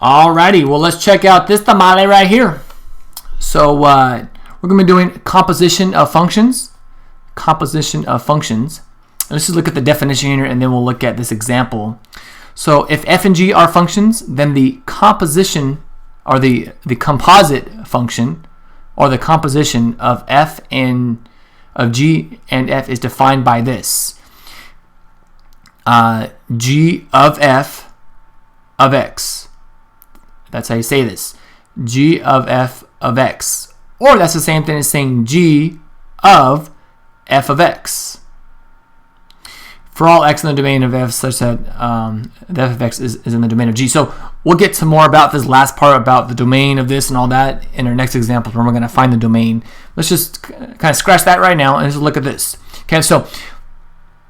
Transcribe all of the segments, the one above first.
Alrighty, well let's check out this tamale right here. So we're going to be doing composition of functions. Composition of functions. Let's just look at the definition here and then we'll look at this example. So if f and g are functions, then the composition or the composite function or the composition of of g and f is defined by this. G of f of x. That's how you say this. G of f of x. Or that's the same thing as saying g of f of x. For all x in the domain of f such that the f of x is in the domain of g. So we'll get to more about this last part about the domain of this and all that in our next example when we're going to find the domain. Let's just kind of scratch that right now and just look at this. Okay, so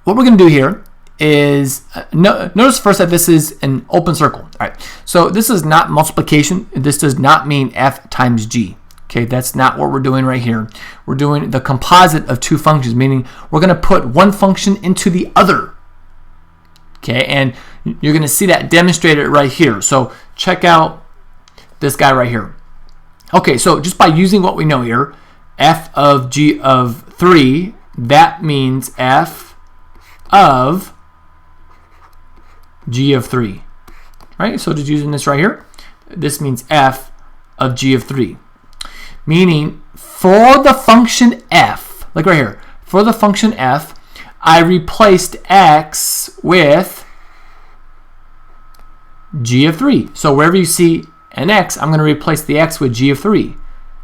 what we're going to do here is notice first that this is an open circle. All right, so this is not multiplication. This does not mean f times g. Okay, that's not what we're doing right here. We're doing the composite of two functions, meaning we're going to put one function into the other. Okay, and you're going to see that demonstrated right here. So check out this guy right here. Okay, so just by using what we know here, f of g of 3, that means f of g of 3. Right, so just using this right here, this means f of g of 3. Meaning, for the function f, like right here, for the function f, I replaced x with g of 3. So wherever you see an x, I'm going to replace the x with g of 3.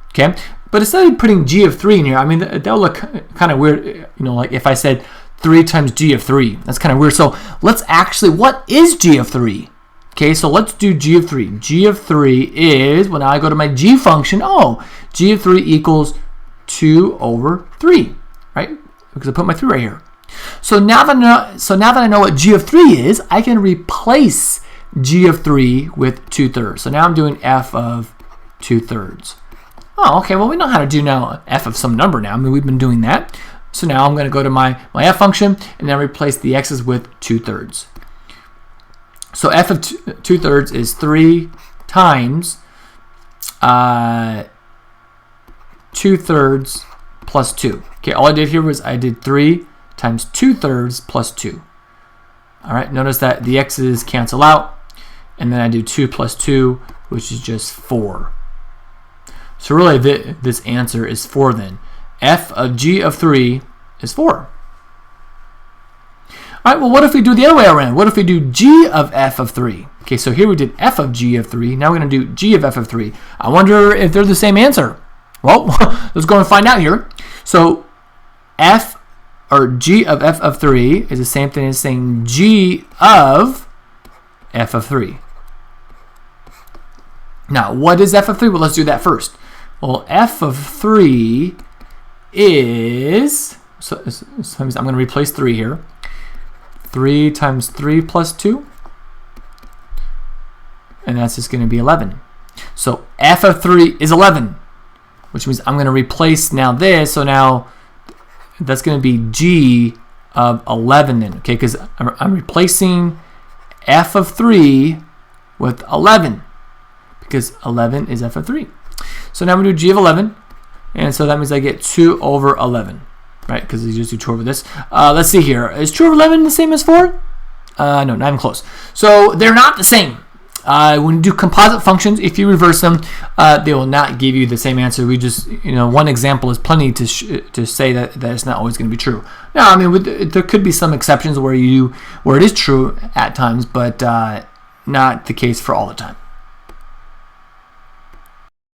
Okay? But instead of putting g of 3 in here, I mean, that'll look kind of weird, you know, like if I said 3 times g of 3. That's kind of weird. So let's actually, what is g of 3? Okay, so let's do g of 3. G of 3 is, when I go to my g function, g of 3 equals 2 over 3, right? Because I put my 3 right here. So now that I know what g of 3 is, I can replace g of 3 with 2/3. So now I'm doing f of 2/3. Oh, okay, well we know how to do now f of some number now. I mean, we've been doing that. So now I'm going to go to my f function and then replace the x's with 2/3. So f of 2/3 is 3 times 2/3 plus 2. Okay, all I did here was I did 3 times 2/3 plus 2. All right, notice that the x's cancel out, and then I do 2 plus 2, which is just 4. So really, this answer is 4 then. F of g of 3 is 4. All right, well, what if we do the other way around? What if we do g of f of 3? Okay, so here we did f of g of 3. Now we're going to do g of f of 3. I wonder if they're the same answer. Well, let's go and find out here. So f or g of f of 3 is the same thing as saying g of f of 3. Now, what is f of 3? Well, let's do that first. Well, f of 3 is, so I'm going to replace 3 here. 3 times 3 plus 2, and that's just going to be 11. So f of 3 is 11, which means I'm going to replace now this, so now that's going to be g of 11 then, okay, because I'm replacing f of 3 with 11, because 11 is f of 3. So now we do g of 11, and so that means I get 2 over 11. Right, because you just do 2 over this. Let's see here. Is 2 over 11 the same as 4? No, not even close. So they're not the same. When you do composite functions, if you reverse them, they will not give you the same answer. We just, one example is plenty to say that it's not always going to be true. Now, I mean, there could be some exceptions where it is true at times, but not the case for all the time.